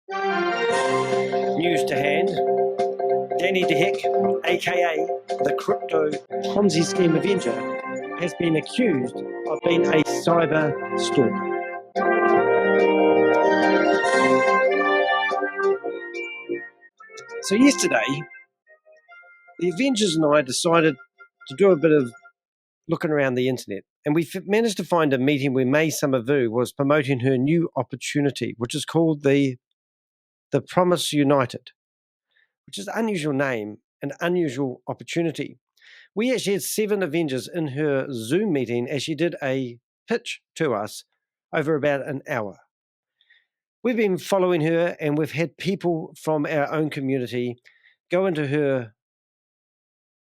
News to hand. Danny DeHick, aka the crypto Ponzi scheme Avenger, has been accused of being a cyber stalker. So yesterday, the Avengers and I decided to do a bit of looking around the internet, and we managed to find a meeting where Mai Summer Vue was promoting her new opportunity, which is called the Promise United, which is an unusual name, an unusual opportunity. We actually had 7 Avengers in her Zoom meeting as she did a pitch to us over about an hour. We've been following her, and we've had people from our own community go into her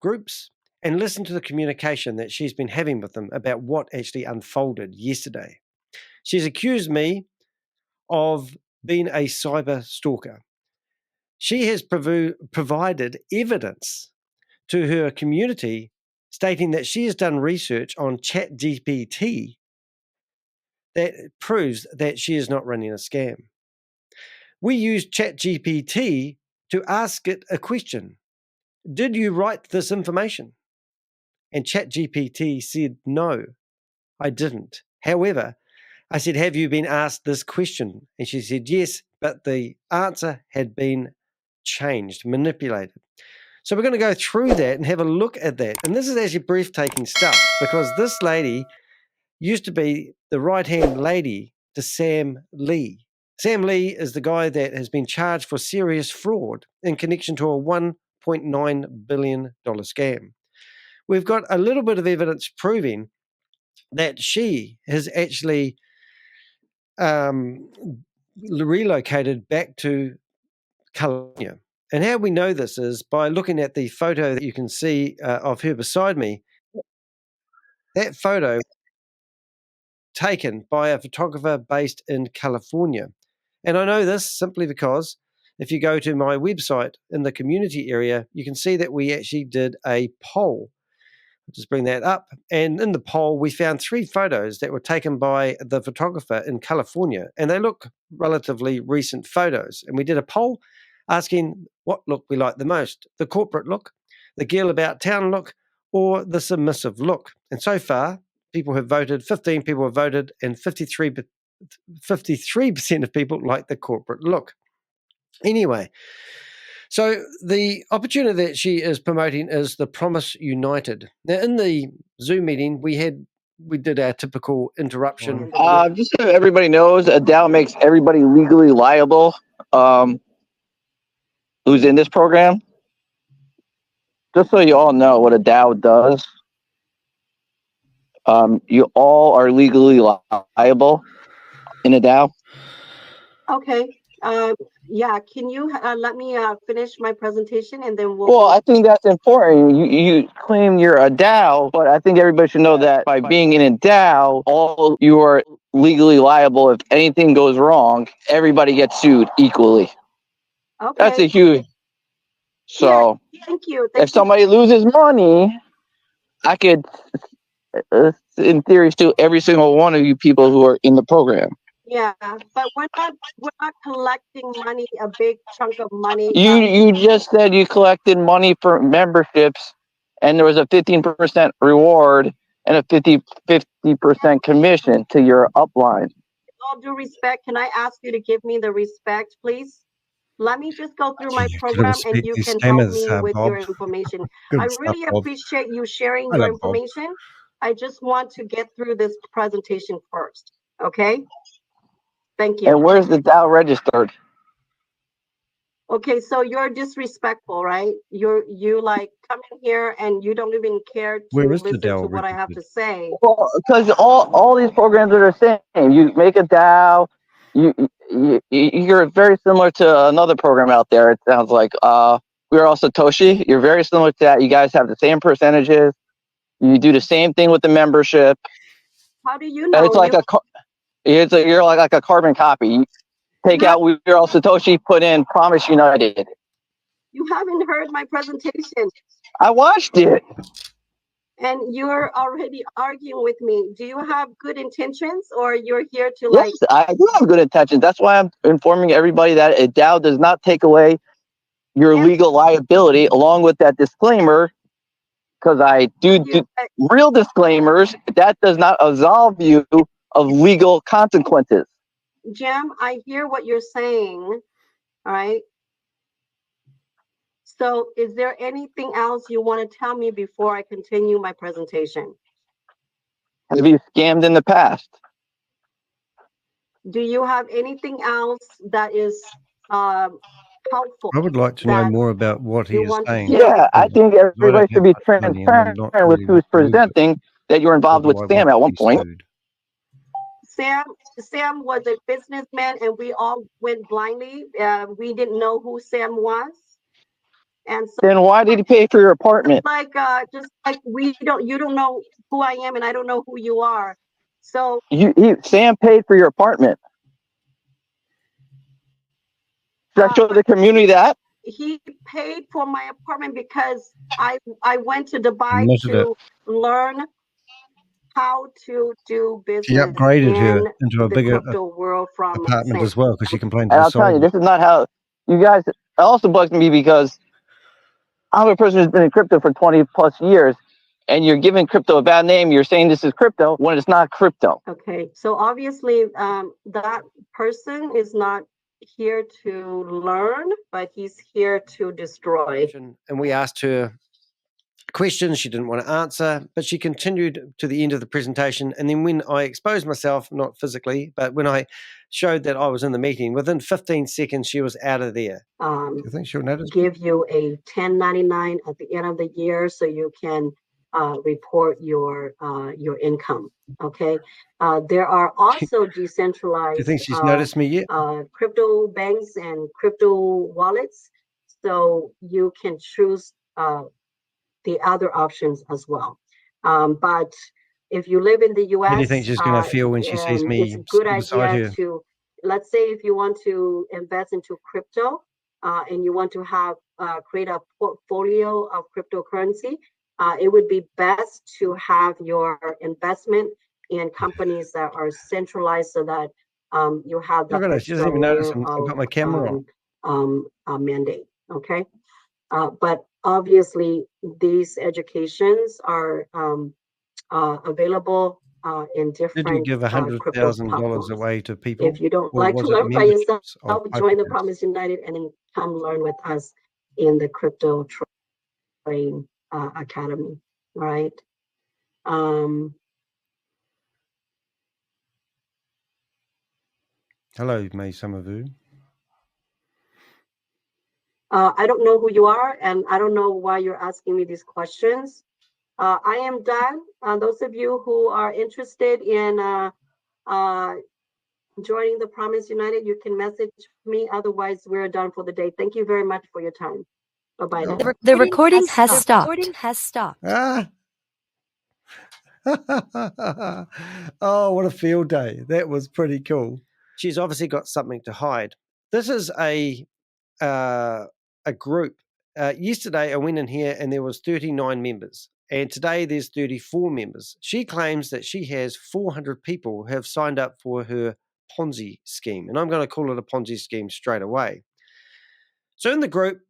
groups and listen to the communication that she's been having with them about what actually unfolded yesterday. She's accused me of being a cyber stalker. She has provided evidence to her community stating that she has done research on ChatGPT that proves that she is not running a scam. We used ChatGPT to ask it a question. Did you write this information? And ChatGPT said, no, I didn't. However, I said, have you been asked this question? And she said, yes, but the answer had been changed, manipulated. So we're going to go through that and have a look at that. And this is actually breathtaking stuff because this lady used to be the right-hand lady to Sam Lee. Sam Lee is the guy that has been charged for serious fraud in connection to a $1.9 billion scam. We've got a little bit of evidence proving that she has actually relocated back to California. And how we know this is by looking at the photo that you can see of her beside me. That photo taken by a photographer based in California. And I know this simply because if you go to my website in the community area, you can see that we actually did a poll. I'll just bring that up. And in the poll, we found 3 photos that were taken by the photographer in California. And they look relatively recent photos. And we did a poll asking what look we like the most, the corporate look, the girl about town look, or the submissive look. And so far, people have voted, 15 people have voted, and 53% of people like the corporate look. Anyway, so the opportunity that she is promoting is the Promise United. Now, in the Zoom meeting, we did our typical interruption. Just so everybody knows, a DAO makes everybody legally liable who's in this program. Just so you all know what a DAO does. You all are legally liable in a DAO. Okay. Yeah. Can you let me finish my presentation and then we'll. Well, I think that's important. You claim you're a DAO, but I think everybody should know that by being in a DAO, all you are legally liable. If anything goes wrong, everybody gets sued equally. Okay. That's a huge. So, yeah, thank you. If somebody loses money, I could, in theory, sue every single one of you people who are in the program. Yeah, but we're not collecting money, a big chunk of money. You just said you collected money for memberships, and there was a 15% reward and a 50% commission to your upline. With all due respect, can I ask you to give me the respect, please? Let me just go through my program and you can help me with your information. I really appreciate you sharing your information. I just want to get through this presentation first, okay? Thank you. And where's the DAO registered? Okay, so you're disrespectful, right? You like come in here and you don't even care to listen to what I have to say. Well, because all these programs are the same. You make a DAO. You're very similar to another program out there. It sounds like we're all Satoshi. You're very similar to that. You guys have the same percentages. You do the same thing with the membership. How do you know? It's like you're like a carbon copy. You take out we're all Satoshi, put in Promise United. You haven't heard my presentation. I watched it. And you're already arguing with me. Do you have good intentions, or you're here to Yes, I do have good intentions. That's why I'm informing everybody that a DAO does not take away your legal liability, along with that disclaimer, because I do real disclaimers. That does not absolve you of legal consequences. Jim, I hear what you're saying. All right. So is there anything else you want to tell me before I continue my presentation? Have you scammed in the past? Do you have anything else that is helpful? I would like to know more about what he is saying. Yeah, I think everybody should be transparent with who's presenting that you're involved with scam at one point. Sam was a businessman, and we all went blindly. We didn't know who Sam was. And so, then why did he pay for your apartment? Just like you don't know who I am, and I don't know who you are. So Sam paid for your apartment. Does that show the community that? He paid for my apartment because I went to Dubai to learn how to do business. She upgraded her into a bigger apartment as well, because she complained to the I'll tell you, this is not how you guys. It also bugs me because I'm a person who's been in crypto for 20 plus years, and you're giving crypto a bad name. You're saying this is crypto when it's not crypto. Okay, so obviously that person is not here to learn, but he's here to destroy. And we asked her questions she didn't want to answer, but she continued to the end of the presentation. And then when I exposed myself, not physically, but when I showed that I was in the meeting, within 15 seconds, she was out of there. Do you think she'll notice? Give you a 1099 at the end of the year so you can report your income. Okay. There are also decentralized. Do you think she's noticed me yet? Crypto banks and crypto wallets, so you can choose the other options as well. But if you live in the US, how do you think she's going to feel when she sees me? It's a good idea to, let's say, if you want to invest into crypto and you want to have create a portfolio of cryptocurrency, it would be best to have your investment in companies that are centralized, so that you have the she doesn't even notice I've got my camera on. Mandate. Okay. But obviously, these educations are available in different. Did you give $100,000 away to people? If you don't like to learn by yourself, join the Promise United and then come learn with us in the Crypto Train Academy. All right. Hello, Mai Summer Vue. I don't know who you are, and I don't know why you're asking me these questions. I am done. Those of you who are interested in joining the Promise United, you can message me. Otherwise, we're done for the day. Thank you very much for your time. Bye-bye. The recording has stopped. Ah. Oh, what a field day. That was pretty cool. She's obviously got something to hide. This is a group. Yesterday, I went in here and there was 39 members. And today there's 34 members. She claims that she has 400 people who have signed up for her Ponzi scheme. And I'm going to call it a Ponzi scheme straight away. So in the group,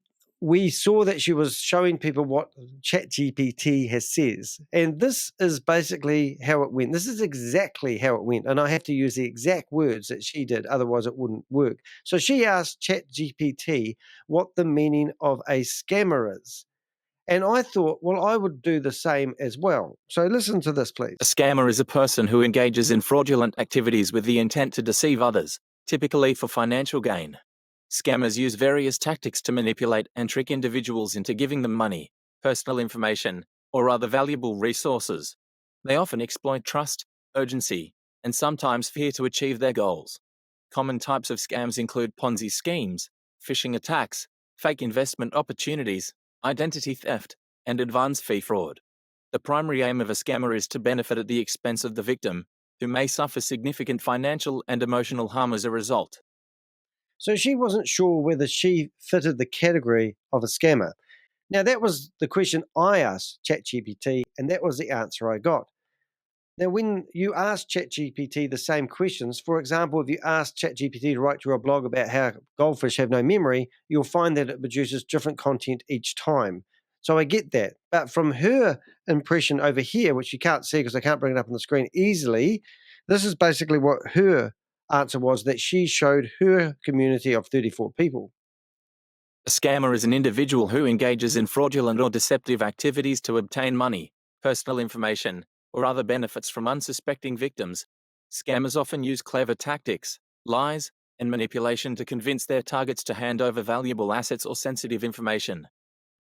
we saw that she was showing people what ChatGPT says. And this is basically how it went. This is exactly how it went. And I have to use the exact words that she did, otherwise it wouldn't work. So she asked ChatGPT what the meaning of a scammer is. And I thought, well, I would do the same as well. So listen to this, please. A scammer is a person who engages in fraudulent activities with the intent to deceive others, typically for financial gain. Scammers use various tactics to manipulate and trick individuals into giving them money, personal information, or other valuable resources. They often exploit trust, urgency, and sometimes fear to achieve their goals. Common types of scams include Ponzi schemes, phishing attacks, fake investment opportunities, identity theft, and advance fee fraud. The primary aim of a scammer is to benefit at the expense of the victim, who may suffer significant financial and emotional harm as a result. So she wasn't sure whether she fitted the category of a scammer. Now, that was the question I asked ChatGPT, and that was the answer I got. Now, when you ask ChatGPT the same questions, for example, if you ask ChatGPT to write you a blog about how goldfish have no memory, you'll find that it produces different content each time. So I get that. But from her impression over here, which you can't see because I can't bring it up on the screen easily, this is basically what her answer was, that she showed her community of 34 people. A scammer is an individual who engages in fraudulent or deceptive activities to obtain money, personal information, or other benefits from unsuspecting victims. Scammers often use clever tactics, lies, and manipulation to convince their targets to hand over valuable assets or sensitive information.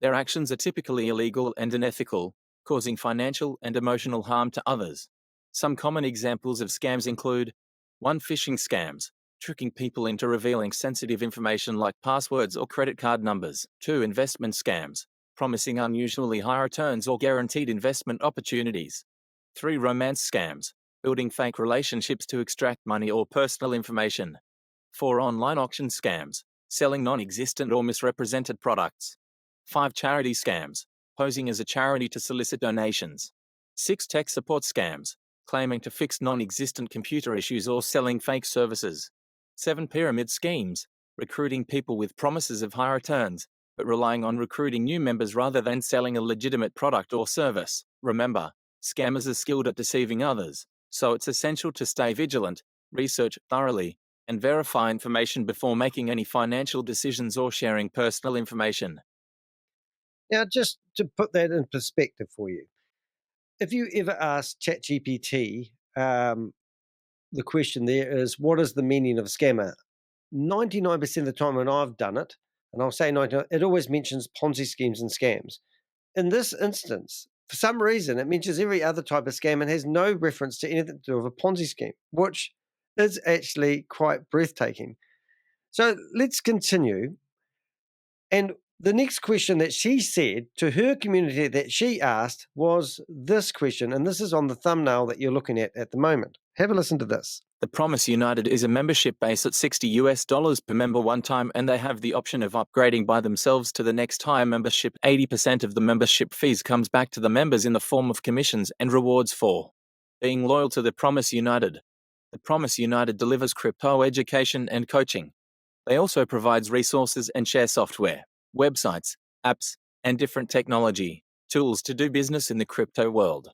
Their actions are typically illegal and unethical, causing financial and emotional harm to others. Some common examples of scams include 1. Phishing scams, tricking people into revealing sensitive information like passwords or credit card numbers. 2. Investment scams, promising unusually high returns or guaranteed investment opportunities. 3. Romance scams, building fake relationships to extract money or personal information. 4. Online auction scams, selling non-existent or misrepresented products. 5. Charity scams, posing as a charity to solicit donations. 6. Tech support scams, claiming to fix non-existent computer issues or selling fake services. 7. Pyramid schemes, recruiting people with promises of high returns, but relying on recruiting new members rather than selling a legitimate product or service. Remember, scammers are skilled at deceiving others, so it's essential to stay vigilant, research thoroughly, and verify information before making any financial decisions or sharing personal information. Now, just to put that in perspective for you, if you ever ask ChatGPT, the question there is, what is the meaning of a scammer? 99% of the time when I've done it, and I'll say 99, it always mentions Ponzi schemes and scams. In this instance, for some reason, it mentions every other type of scam and has no reference to anything to do with a Ponzi scheme, which is actually quite breathtaking. So let's continue. And the next question that she said to her community that she asked was this question, and this is on the thumbnail that you're looking at the moment. Have a listen to this. The Promise United is a membership base at $60 per member one time, and they have the option of upgrading by themselves to the next higher membership. 80% of the membership fees comes back to the members in the form of commissions and rewards for being loyal to the Promise United. The Promise United delivers crypto education and coaching. They also provides resources and share software, websites, apps, and different technology tools to do business in the crypto world.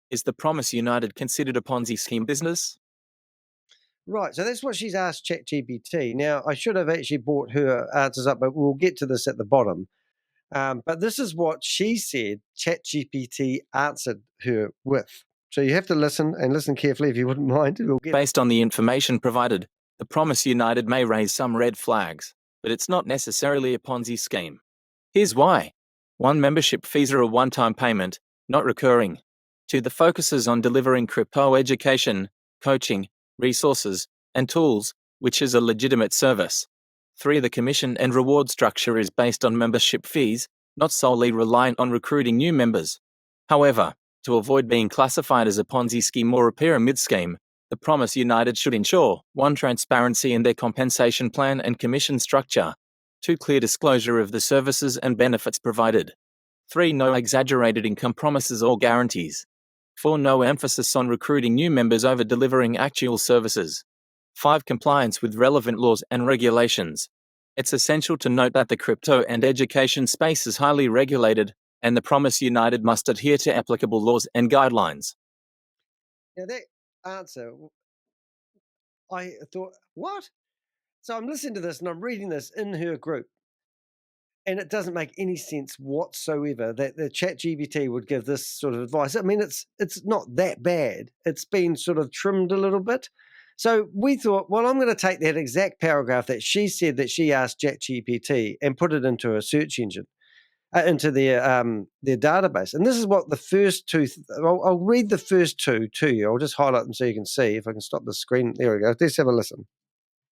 Is the Promise United considered a Ponzi scheme business? Right, so that's what she's asked ChatGPT. Now, I should have actually brought her answers up, but we'll get to this at the bottom. But this is what she said ChatGPT answered her with. So you have to listen, and listen carefully if you wouldn't mind. Based on the information provided, the Promise United may raise some red flags, but it's not necessarily a Ponzi scheme. Here's why. 1. Membership fees are a one-time payment, not recurring. 2. The focus is on delivering crypto education, coaching, resources, and tools, which is a legitimate service. 3. The commission and reward structure is based on membership fees, not solely reliant on recruiting new members. However, to avoid being classified as a Ponzi scheme or a pyramid scheme, the Promise United should ensure 1. Transparency in their compensation plan and commission structure. 2. Clear disclosure of the services and benefits provided. 3. No exaggerated income promises or guarantees. 4. No emphasis on recruiting new members over delivering actual services. 5. Compliance with relevant laws and regulations. It's essential to note that the crypto and education space is highly regulated, and the Promise United must adhere to applicable laws and guidelines. Now that answer, I thought, what? So I'm listening to this and I'm reading this in her group. And it doesn't make any sense whatsoever that the ChatGPT would give this sort of advice. I mean, it's not that bad. It's been sort of trimmed a little bit. So we thought, well, I'm going to take that exact paragraph that she said that she asked ChatGPT and put it into a search engine, into their database. And this is what the first two. I'll read the first two to you. I'll just highlight them so you can see. If I can stop the screen, there we go. Let's have a listen.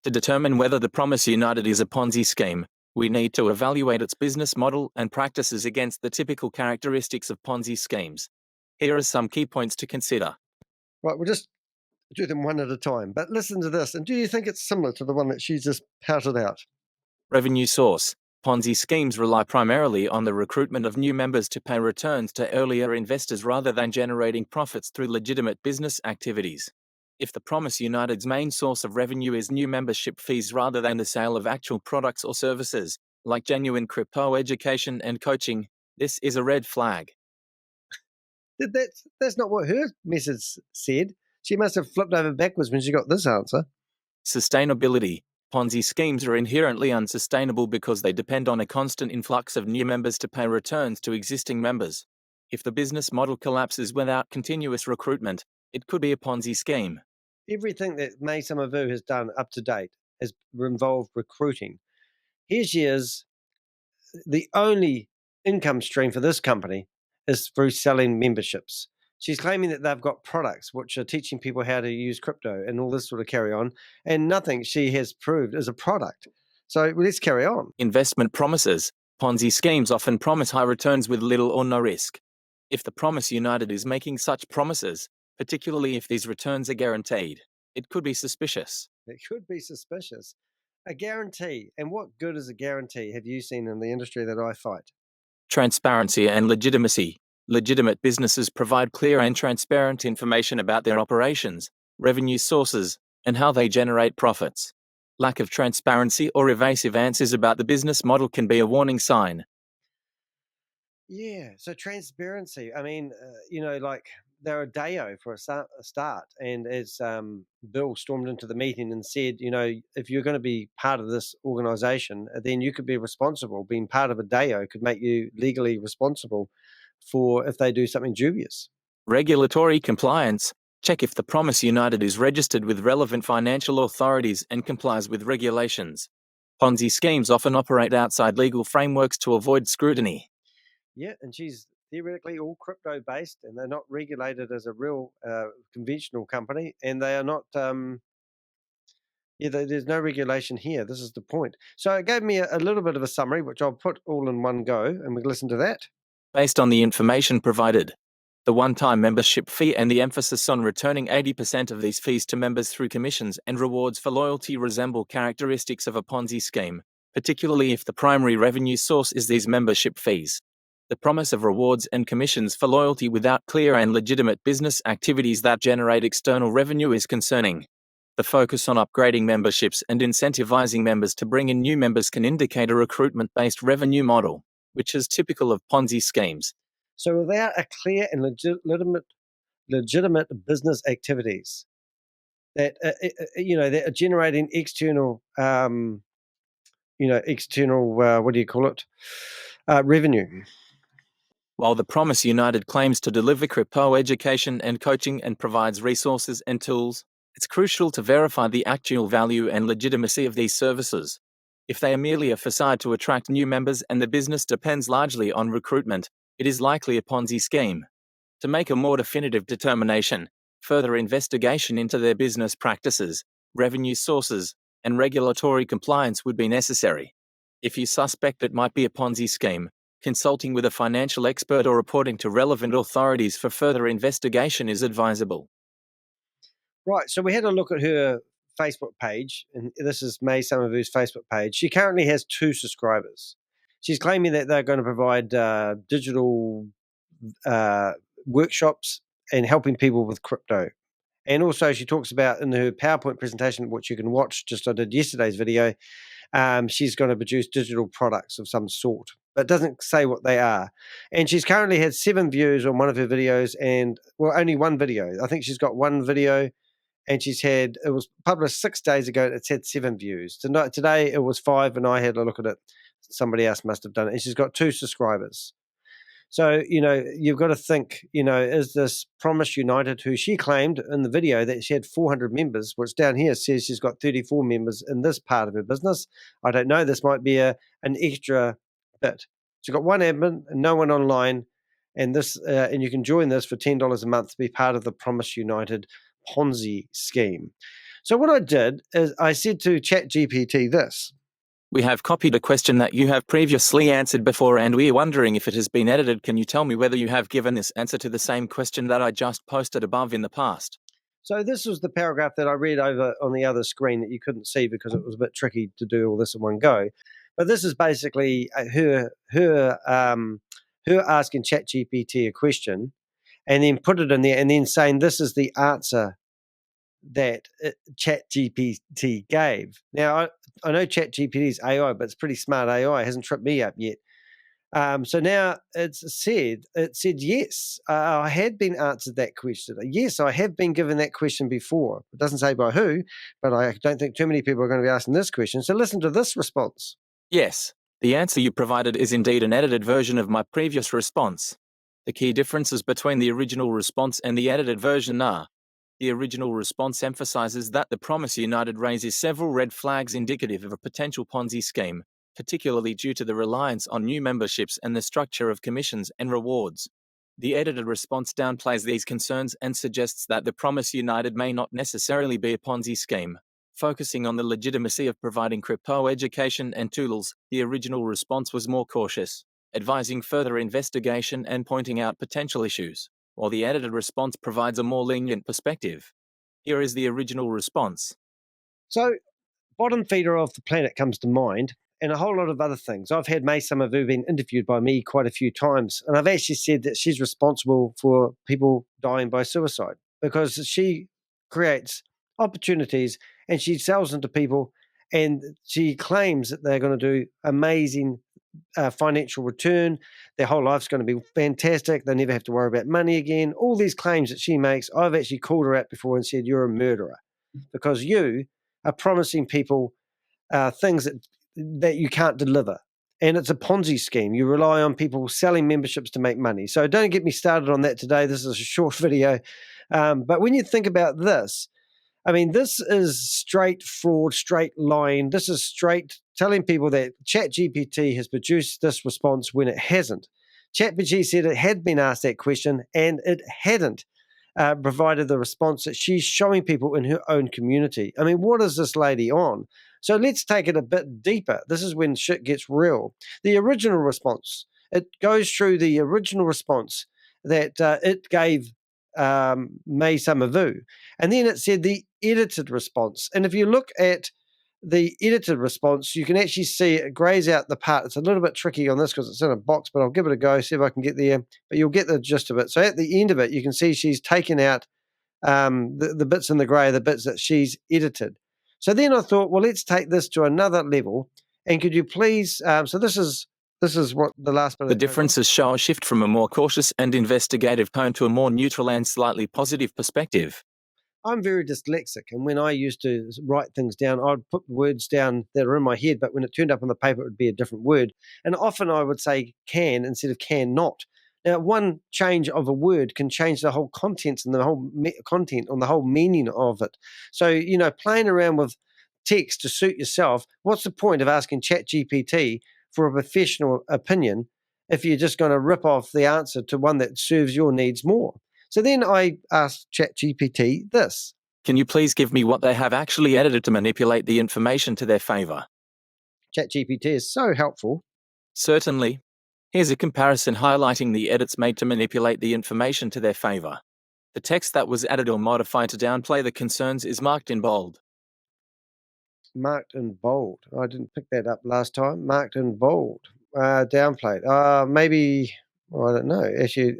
To determine whether the Promise United is a Ponzi scheme, we need to evaluate its business model and practices against the typical characteristics of Ponzi schemes. Here are some key points to consider. Right, we'll just do them one at a time. But listen to this. And do you think it's similar to the one that she's just pouted out? Revenue source. Ponzi schemes rely primarily on the recruitment of new members to pay returns to earlier investors rather than generating profits through legitimate business activities. If the Promise United's main source of revenue is new membership fees rather than the sale of actual products or services, like genuine crypto education and coaching, this is a red flag. That's not what her message said. She must have flipped over backwards when she got this answer. Sustainability. Ponzi schemes are inherently unsustainable because they depend on a constant influx of new members to pay returns to existing members. If the business model collapses without continuous recruitment, it could be a Ponzi scheme. Everything that Mai Summer Vue has done up to date has involved recruiting. Here she is. The only income stream for this company is through selling memberships. She's claiming that they've got products which are teaching people how to use crypto and all this sort of carry on, and nothing she has proved is a product. So let's carry on. Investment promises. Ponzi schemes often promise high returns with little or no risk. If the Promise United is making such promises, particularly if these returns are guaranteed, it could be suspicious. It could be suspicious. A guarantee. And what good is a guarantee have you seen in the industry that I fight? Transparency and legitimacy. Legitimate businesses provide clear and transparent information about their operations, revenue sources, and how they generate profits. Lack of transparency or evasive answers about the business model can be a warning sign. Yeah, so transparency. I mean, like they're a DAO for a start. And as Bill stormed into the meeting and said, if you're going to be part of this organization, then you could be responsible. Being part of a DAO could make you legally responsible for if they do something dubious. Regulatory compliance. Check if the Promise United is registered with relevant financial authorities and complies with regulations. Ponzi schemes often operate outside legal frameworks to avoid scrutiny. Yeah, and she's theoretically all crypto based, and they're not regulated as a real conventional company, and they are not. There's no regulation here. This is the point. So it gave me a little bit of a summary, which I'll put all in one go, and we can listen to that. Based on the information provided, the one-time membership fee and the emphasis on returning 80% of these fees to members through commissions and rewards for loyalty resemble characteristics of a Ponzi scheme, particularly if the primary revenue source is these membership fees. The promise of rewards and commissions for loyalty without clear and legitimate business activities that generate external revenue is concerning. The focus on upgrading memberships and incentivizing members to bring in new members can indicate a recruitment-based revenue model, which is typical of Ponzi schemes. So without a clear and legitimate business activities that that are generating external, revenue. While the Promise United claims to deliver crypto education and coaching and provides resources and tools, it's crucial to verify the actual value and legitimacy of these services. If they are merely a facade to attract new members and the business depends largely on recruitment, it is likely a Ponzi scheme. To make a more definitive determination, further investigation into their business practices, revenue sources, and regulatory compliance would be necessary. If you suspect it might be a Ponzi scheme, consulting with a financial expert or reporting to relevant authorities for further investigation is advisable. Right, so we had a look at her Facebook page, and this is Mai Summer Vue's Facebook page. She currently has 2 subscribers. She's claiming that they're going to provide digital workshops and helping people with crypto. And also she talks about in her PowerPoint presentation, which you can watch, just I did yesterday's video, she's going to produce digital products of some sort, but doesn't say what they are. And she's currently had 7 views on one of her videos and, only one video. I think she's got one video and it was published 6 days ago. It's had 7 views. Today it was 5 and I had a look at it. Somebody else must have done it. And she's got 2 subscribers. So, you've got to think, is this Promise United, who she claimed in the video that she had 400 members, which down here says she's got 34 members in this part of her business. I don't know. This might be an extra bit. She's got one admin and no one online. And and you can join this for $10 a month to be part of the Promise United Ponzi scheme. So what I did is I said to ChatGPT this. We have copied a question that you have previously answered before and we are wondering if it has been edited. Can you tell me whether you have given this answer to the same question that I just posted above in the past? So this was the paragraph that I read over on the other screen that you couldn't see because it was a bit tricky to do all this in one go. But this is basically her asking ChatGPT a question and then put it in there and then saying this is the answer that ChatGPT gave. Now, I know ChatGPT is AI, but it's pretty smart AI. It hasn't tripped me up yet. So now it said, yes, I had been answered that question. Yes, I have been given that question before. It doesn't say by who, but I don't think too many people are going to be asking this question. So listen to this response. Yes, the answer you provided is indeed an edited version of my previous response. The key differences between the original response and the edited version are: the original response emphasizes that the Promise United raises several red flags indicative of a potential Ponzi scheme, particularly due to the reliance on new memberships and the structure of commissions and rewards. The edited response downplays these concerns and suggests that the Promise United may not necessarily be a Ponzi scheme. Focusing on the legitimacy of providing crypto education and tools, the original response was more cautious, advising further investigation and pointing out potential issues, while the edited response provides a more lenient perspective. Here is the original response. So, bottom feeder of the planet comes to mind, and a whole lot of other things. I've had Mai Summer Vue been interviewed by me quite a few times, and I've actually said that she's responsible for people dying by suicide because she creates opportunities and she sells them to people, and she claims that they're going to do amazing financial return. Their whole life's going to be fantastic. They never have to worry about money again. All these claims that she makes, I've actually called her out before and said, you're a murderer because you are promising people things that you can't deliver. And it's a Ponzi scheme. You rely on people selling memberships to make money. So don't get me started on that today. This is a short video. But when you think about this, I mean, this is straight fraud, straight lying. This is straight telling people that ChatGPT has produced this response when it hasn't. ChatGPT said it had been asked that question and it hadn't provided the response that she's showing people in her own community. I mean, what is this lady on? So let's take it a bit deeper. This is when shit gets real. The original response, it goes through the original response that it gave Mai Summer Vue. And then it said the edited response. And if you look at the edited response, you can actually see it grays out the part. It's a little bit tricky on this because it's in a box, but I'll give it a go, see if I can get there. But you'll get the gist of it. So at the end of it, you can see she's taken out the bits in the grey, the bits that she's edited. So then I thought, well, let's take this to another level. And could you please, so this is what the last bit of the differences show a shift from a more cautious and investigative tone to a more neutral and slightly positive perspective. I'm very dyslexic, and when I used to write things down, I'd put words down that are in my head, but when it turned up on the paper, it would be a different word. And often I would say can instead of can not. Now, one change of a word can change the whole contents and the whole content on the whole meaning of it. So, playing around with text to suit yourself, what's the point of asking ChatGPT for a professional opinion if you're just going to rip off the answer to one that serves your needs more? So then I asked ChatGPT this. Can you please give me what they have actually edited to manipulate the information to their favor? ChatGPT is so helpful. Certainly. Here's a comparison highlighting the edits made to manipulate the information to their favor. The text that was added or modified to downplay the concerns is marked in bold. Marked in bold. I didn't pick that up last time. Marked in bold. Downplayed. Maybe, I don't know. Actually,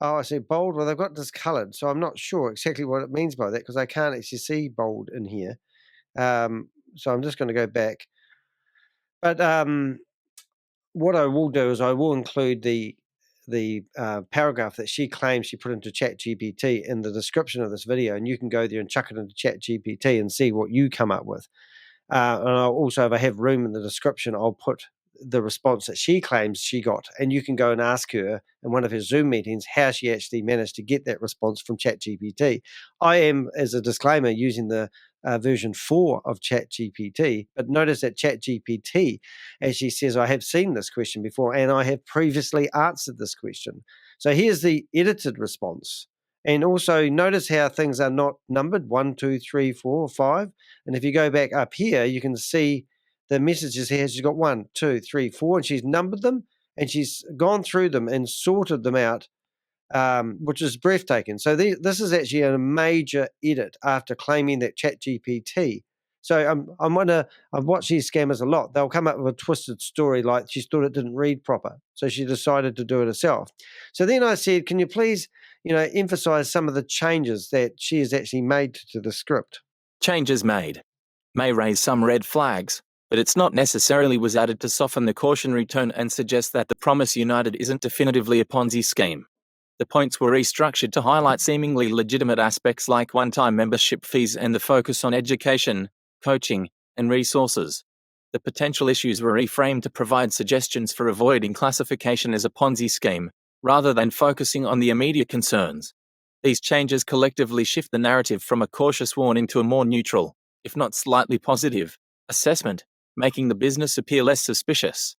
I see bold. Well, they've got discolored, so I'm not sure exactly what it means by that because I can't actually see bold in here. So I'm just going to go back. But what I will do is I will include the paragraph that she claims she put into ChatGPT in the description of this video, and you can go there and chuck it into ChatGPT and see what you come up with. And I'll also, if I have room in the description, I'll put the response that she claims she got, and you can go and ask her in one of her Zoom meetings how she actually managed to get that response from ChatGPT. I am, as a disclaimer, using the version 4 of ChatGPT, but notice that ChatGPT actually says, I have seen this question before and I have previously answered this question. So here's the edited response. And also notice how things are not numbered, 1, 2, 3, 4, 5. And if you go back up here, you can see the messages here. She's got 1, 2, 3, 4, and she's numbered them and she's gone through them and sorted them out, which is breathtaking. So this is actually a major edit after claiming that ChatGPT So I've watched these scammers a lot. They'll come up with a twisted story like she thought it didn't read proper, so she decided to do it herself. So then I said, can you please, emphasize some of the changes that she has actually made to the script? Changes made may raise some red flags, but it's not necessarily was added to soften the cautionary tone and suggest that the Promise United isn't definitively a Ponzi scheme. The points were restructured to highlight seemingly legitimate aspects like one-time membership fees and the focus on education, coaching, and resources. The potential issues were reframed to provide suggestions for avoiding classification as a Ponzi scheme, rather than focusing on the immediate concerns. These changes collectively shift the narrative from a cautious warning to a more neutral, if not slightly positive, assessment, making the business appear less suspicious.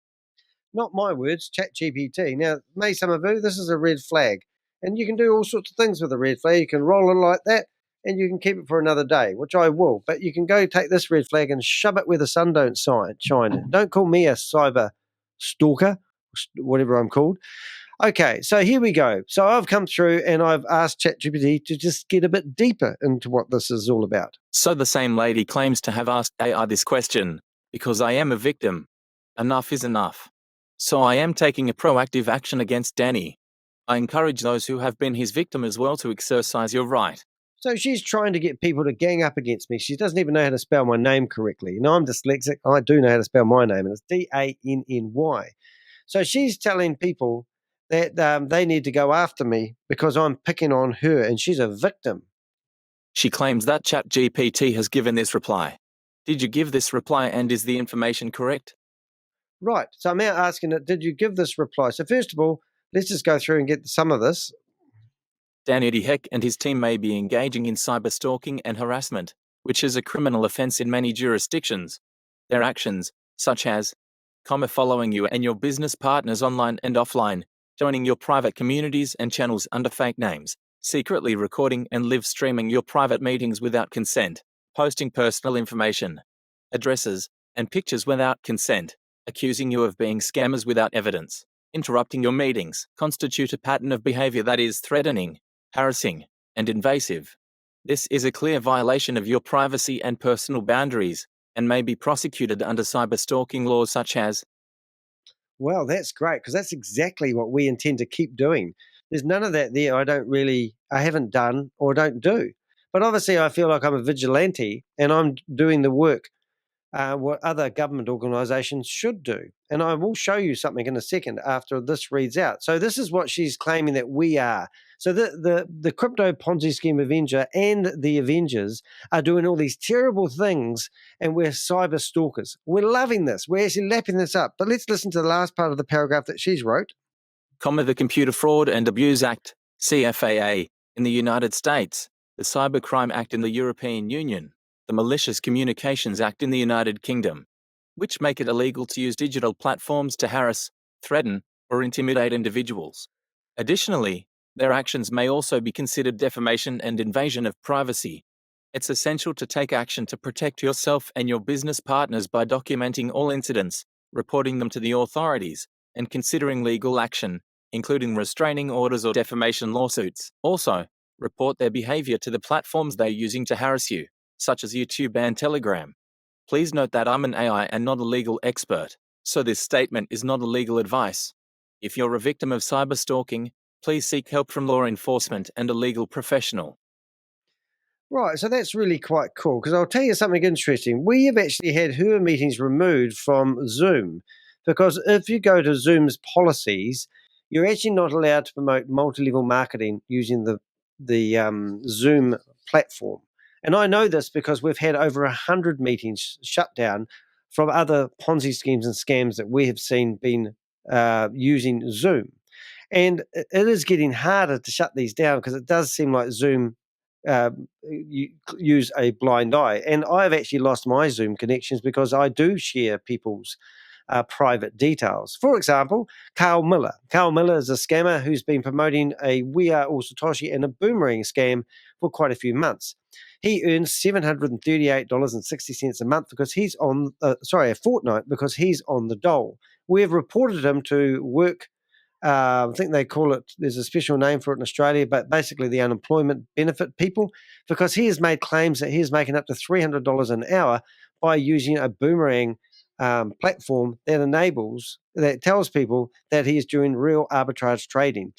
Not my words, ChatGPT. Now, Mai Summer Vue, this is a red flag. And you can do all sorts of things with a red flag. You can roll it like that, and you can keep it for another day, which I will. But you can go take this red flag and shove it where the sun don't shine. Don't call me a cyber stalker, whatever I'm called. Okay, so here we go. So I've come through and I've asked ChatGPT to just get a bit deeper into what this is all about. So the same lady claims to have asked AI this question, because I am a victim. Enough is enough. So I am taking a proactive action against Danny. I encourage those who have been his victim as well to exercise your right. So she's trying to get people to gang up against me. She doesn't even know how to spell my name correctly. I'm dyslexic. I do know how to spell my name, and it's Danny. So she's telling people that they need to go after me because I'm picking on her, and she's a victim. She claims that ChatGPT has given this reply. Did you give this reply, and is the information correct? Right. So I'm now asking it, did you give this reply? So first of all, let's just go through and get some of this. Danny Heck and his team may be engaging in cyber stalking and harassment, which is a criminal offense in many jurisdictions. Their actions, such as following you and your business partners online and offline, joining your private communities and channels under fake names, secretly recording and live streaming your private meetings without consent, posting personal information, addresses, and pictures without consent, accusing you of being scammers without evidence, interrupting your meetings, constitute a pattern of behavior that is threatening, harassing, and invasive. This is a clear violation of your privacy and personal boundaries and may be prosecuted under cyber stalking laws such as... Well, that's great, because that's exactly what we intend to keep doing. There's none of that there I haven't done or don't do. But obviously I feel like I'm a vigilante and I'm doing the work what other government organisations should do. And I will show you something in a second after this reads out. So this is what she's claiming that we are. So the crypto Ponzi scheme Avenger and the Avengers are doing all these terrible things, and we're cyber stalkers. We're loving this. We're actually lapping this up. But let's listen to the last part of the paragraph that she's wrote. The Computer Fraud and Abuse Act, CFAA, in the United States, the Cybercrime Act in the European Union, the Malicious Communications Act in the United Kingdom, which make it illegal to use digital platforms to harass, threaten, or intimidate individuals. Additionally, their actions may also be considered defamation and invasion of privacy. It's essential to take action to protect yourself and your business partners by documenting all incidents, reporting them to the authorities, and considering legal action, including restraining orders or defamation lawsuits. Also, report their behavior to the platforms they're using to harass you, such as YouTube and Telegram. Please note that I'm an AI and not a legal expert, so this statement is not a legal advice. If you're a victim of cyber stalking, please seek help from law enforcement and a legal professional. Right, so that's really quite cool, because I'll tell you something interesting. We have actually had her meetings removed from Zoom, because if you go to Zoom's policies, you're actually not allowed to promote multi-level marketing using the Zoom platform. And I know this because we've had over 100 meetings shut down from other Ponzi schemes and scams that we have seen been using Zoom. And it is getting harder to shut these down, because it does seem like Zoom use a blind eye. And I've actually lost my Zoom connections because I do share people's private details. For example, Carl Miller. Carl Miller is a scammer who's been promoting a We Are All Satoshi and a boomerang scam for quite a few months. He earns $738.60 a month because he's on, a fortnight, because he's on the dole. We have reported him to work I think they call it, there's a special name for it in Australia, but basically the unemployment benefit people, because he has made claims that he is making up to $300 an hour by using a boomerang platform that tells people that he is doing real arbitrage trading.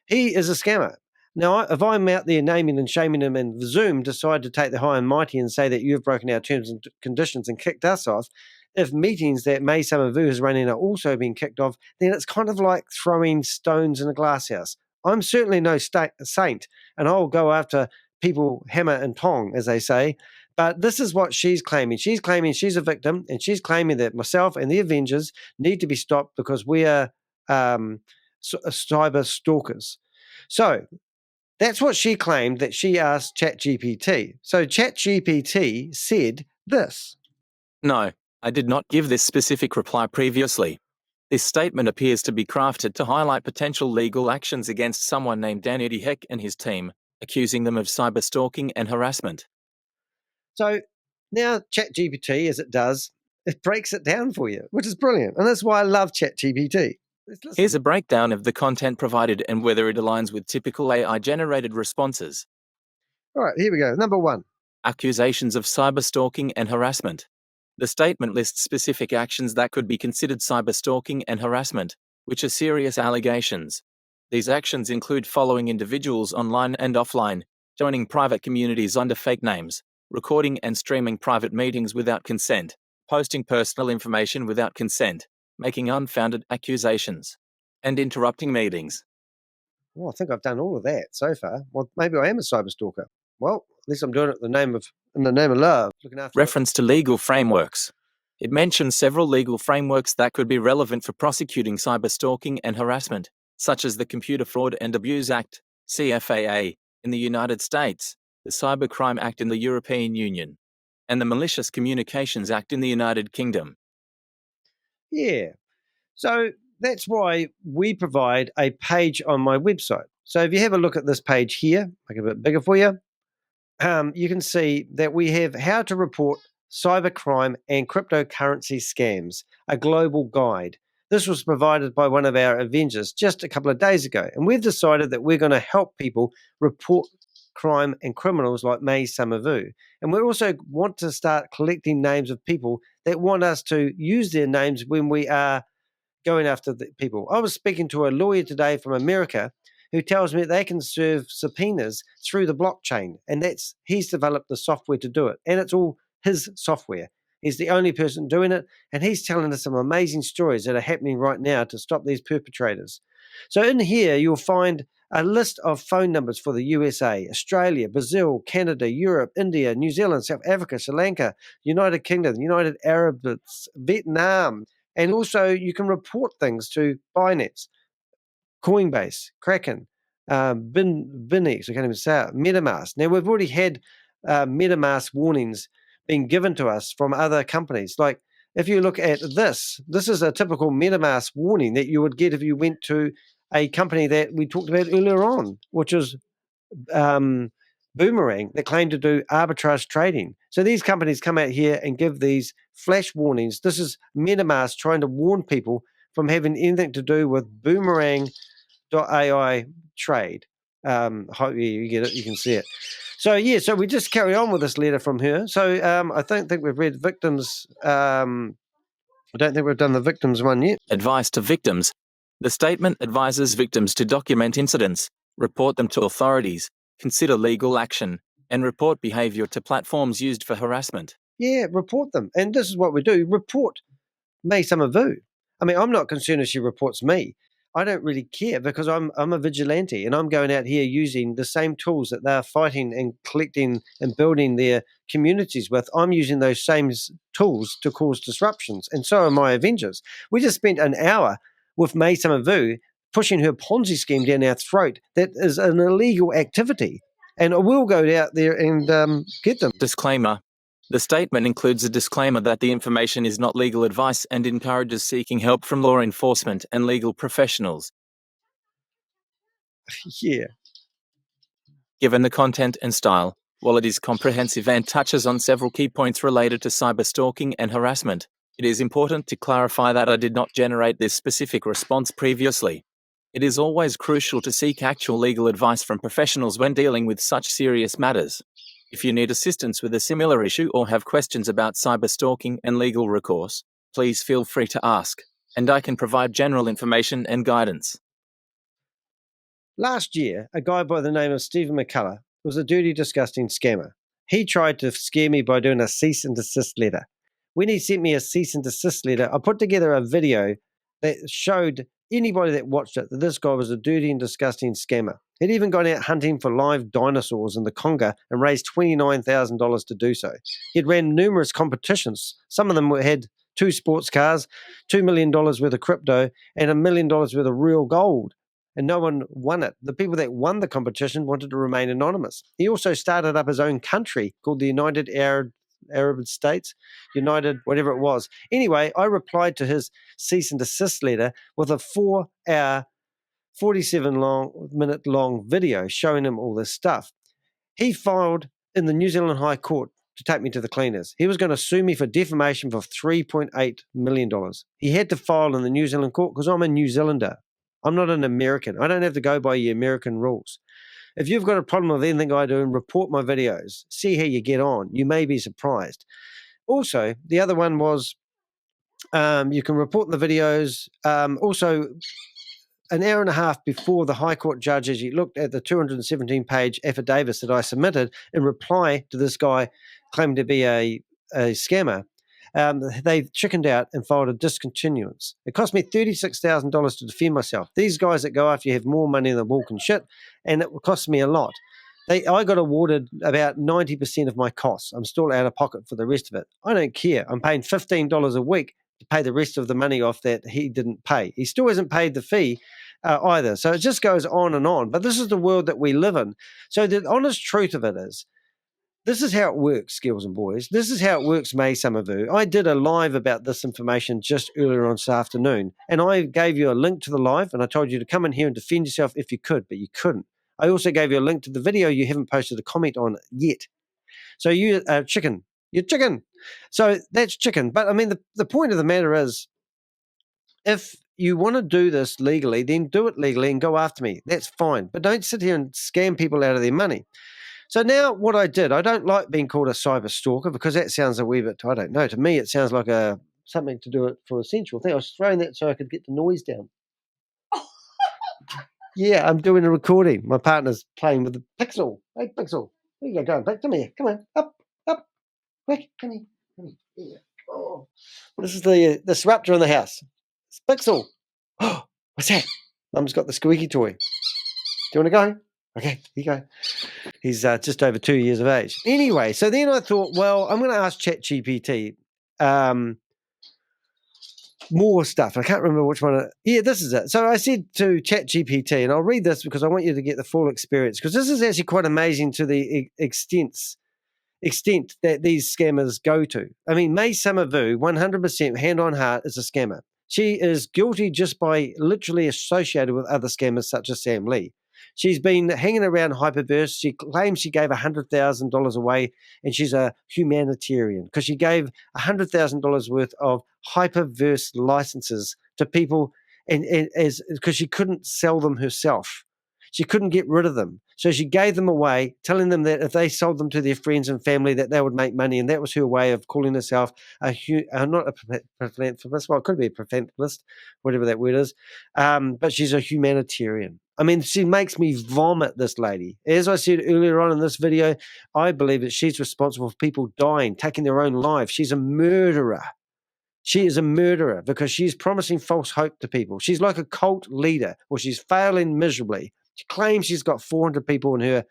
He is a scammer. Now, if I'm out there naming and shaming him and Zoom decide to take the high and mighty and say that you've broken our terms and conditions and kicked us off, if meetings that Mai Summer Vue is running are also being kicked off, then it's kind of like throwing stones in a glass house. I'm certainly no saint, and I'll go after people hammer and tong, as they say. But this is what she's claiming. She's claiming she's a victim, and she's claiming that myself and the Avengers need to be stopped because we are cyber stalkers. So that's what she claimed that she asked ChatGPT. So ChatGPT said this. No, I did not give this specific reply previously. This statement appears to be crafted to highlight potential legal actions against someone named Danny Heck and his team, accusing them of cyber stalking and harassment. So now ChatGPT, as it does, it breaks it down for you, which is brilliant. And that's why I love ChatGPT. Here's a breakdown of the content provided and whether it aligns with typical AI-generated responses. All right, here we go. Number 1. Accusations of cyber stalking and harassment. The statement lists specific actions that could be considered cyber stalking and harassment, which are serious allegations. These actions include following individuals online and offline, joining private communities under fake names, recording and streaming private meetings without consent, posting personal information without consent, making unfounded accusations, and interrupting meetings. Well, I think I've done all of that so far. Well, maybe I am a cyber stalker. Well, at least I'm doing it in the name of love. Looking after Reference to legal frameworks. It mentions several legal frameworks that could be relevant for prosecuting cyber stalking and harassment, such as the Computer Fraud and Abuse Act, CFAA, in the United States, the Cybercrime Act in the European Union, and the Malicious Communications Act in the United Kingdom. Yeah. So that's why we provide a page on my website. So if you have a look at this page here, make it a bit bigger for you, you can see that we have how to report cybercrime and cryptocurrency scams, a global guide. This was provided by one of our Avengers just a couple of days ago. And we've decided that we're going to help people report crime and criminals like Mai Summer Vue. And we also want to start collecting names of people that want us to use their names when we are going after the people. I was speaking to a lawyer today from America who tells me they can serve subpoenas through the blockchain, and he's developed the software to do it, and it's all his software. He's the only person doing it, and he's telling us some amazing stories that are happening right now to stop these perpetrators. So in here, you'll find a list of phone numbers for the USA, Australia, Brazil, Canada, Europe, India, New Zealand, South Africa, Sri Lanka, United Kingdom, United Arab Emirates, Vietnam, and also you can report things to Binance, Coinbase, Kraken, Binex, I can't even say it, MetaMask. Now, we've already had MetaMask warnings being given to us from other companies. Like, if you look at this is a typical MetaMask warning that you would get if you went to a company that we talked about earlier on, which is Boomerang, that claimed to do arbitrage trading. So these companies come out here and give these flash warnings. This is MetaMask trying to warn people from having anything to do with Boomerang.ai trade. Hope you get it, you can see it. So yeah, so we just carry on with this letter from her. So I don't think we've read victims. I don't think we've done the victims one yet. Advice to victims. The statement advises victims to document incidents, report them to authorities, consider legal action, and report behavior to platforms used for harassment. Yeah, report them. And this is what we do. Report Mai Summer Vue. I mean, I'm not concerned if she reports me. I don't really care because I'm a vigilante and I'm going out here using the same tools that they're fighting and collecting and building their communities with. I'm using those same tools to cause disruptions, and so are my Avengers. We just spent an hour with Mai Summer Vue pushing her Ponzi scheme down our throat. That is an illegal activity, and I will go out there and get them. Disclaimer. The statement includes a disclaimer that the information is not legal advice and encourages seeking help from law enforcement and legal professionals. Yeah. Given the content and style, while it is comprehensive and touches on several key points related to cyber stalking and harassment, it is important to clarify that I did not generate this specific response previously. It is always crucial to seek actual legal advice from professionals when dealing with such serious matters. If you need assistance with a similar issue or have questions about cyber stalking and legal recourse, please feel free to ask, and I can provide general information and guidance. Last year, a guy by the name of Stephen McCullough was a dirty, disgusting scammer. He tried to scare me by doing a cease and desist letter. When he sent me a cease and desist letter, I put together a video that showed anybody that watched it that this guy was a dirty and disgusting scammer. He'd even gone out hunting for live dinosaurs in the Congo and raised $29,000 to do so. He'd ran numerous competitions. Some of them had 2 sports cars, $2 million worth of crypto, and $1 million worth of real gold. And no one won it. The people that won the competition wanted to remain anonymous. He also started up his own country called the United Arab States, United, whatever it was. Anyway, I replied to his cease and desist letter with a 4-hour, 47-minute long video showing him all this stuff. He filed in the New Zealand High Court to take me to the cleaners. He was going to sue me for defamation for $3.8 million. He had to file in the New Zealand court because I'm a New Zealander. I'm not an American. I don't have to go by your American rules. If you've got a problem with anything I do, report my videos. See how you get on. You may be surprised. Also, the other one was you can report the videos. Also, an hour and a half before the High Court judge, as he looked at the 217-page affidavits that I submitted in reply to this guy claiming to be a scammer, they chickened out and filed a discontinuance. It cost me $36,000 to defend myself. These guys that go after you have more money than walk and shit, and it cost me a lot. I got awarded about 90% of my costs. I'm still out of pocket for the rest of it. I don't care. I'm paying $15 a week to pay the rest of the money off that he didn't pay. He still hasn't paid the fee either. So it just goes on and on. But this is the world that we live in. So the honest truth of it is, this is how it works, girls and boys. This is how it works, Mai Summer Vue. I did a live about this information just earlier on this afternoon, and I gave you a link to the live, and I told you to come in here and defend yourself if you could, but you couldn't. I also gave you a link to the video you haven't posted a comment on yet. So you're chicken. So that's chicken. But I mean, the point of the matter is, if you want to do this legally, then do it legally and go after me. That's fine. But don't sit here and scam people out of their money. So now what I did, I don't like being called a cyber stalker because that sounds a wee bit, I don't know, to me it sounds like something to do it for a sensual thing. I was throwing that so I could get the noise down. Yeah, I'm doing a recording. My partner's playing with the Pixel. Hey, Pixel. There you go. Back to me. Come on. Up. Quick. Come here. Yeah. Oh. This is the disruptor in the house. It's Pixel. Oh, what's that? Mum's got the squeaky toy. Do you want to go? Okay, here you go. He's just over 2 years of age. Anyway, so then I thought, well, I'm going to ask ChatGPT more stuff. I can't remember which one. Yeah, this is it. So I said to ChatGPT, and I'll read this because I want you to get the full experience, because this is actually quite amazing to the extent that these scammers go to. I mean, Mai Summer Vue, 100% hand on heart, is a scammer. She is guilty just by literally associated with other scammers such as Sam Lee. She's been hanging around HyperVerse. She claims she gave $100,000 away, and she's a humanitarian because she gave $100,000 worth of HyperVerse licenses to people, and because she couldn't sell them herself. She couldn't get rid of them. So she gave them away, telling them that if they sold them to their friends and family, that they would make money. And that was her way of calling herself not a philanthropist. Well, it could be a philanthropist, whatever that word is. But she's a humanitarian. I mean, she makes me vomit, this lady. As I said earlier on in this video, I believe that she's responsible for people dying, taking their own lives. She's a murderer. She is a murderer because she's promising false hope to people. She's like a cult leader, or she's failing miserably. She claims she's got 400 people in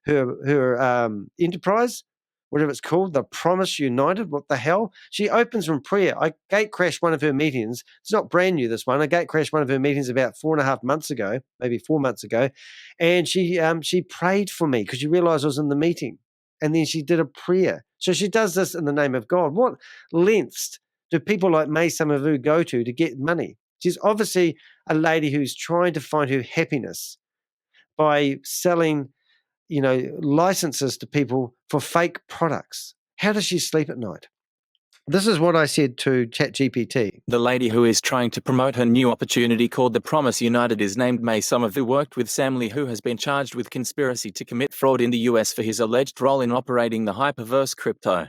her enterprise, whatever it's called, the Promise United. What the hell? She opens in prayer. I gate crashed one of her meetings. It's not brand new, this one. I gate crashed one of her meetings about 4.5 months ago, maybe 4 months ago, and she prayed for me because she realized I was in the meeting, and then she did a prayer. So she does this in the name of God. What lengths do people like Mai Summer Vue go to get money? She's obviously a lady who's trying to find her happiness by selling, licenses to people for fake products. How does she sleep at night? This is what I said to ChatGPT. The lady who is trying to promote her new opportunity called the Promise United is named Mai Summer Vue, worked with Sam Lee, who has been charged with conspiracy to commit fraud in the US for his alleged role in operating the HyperVerse crypto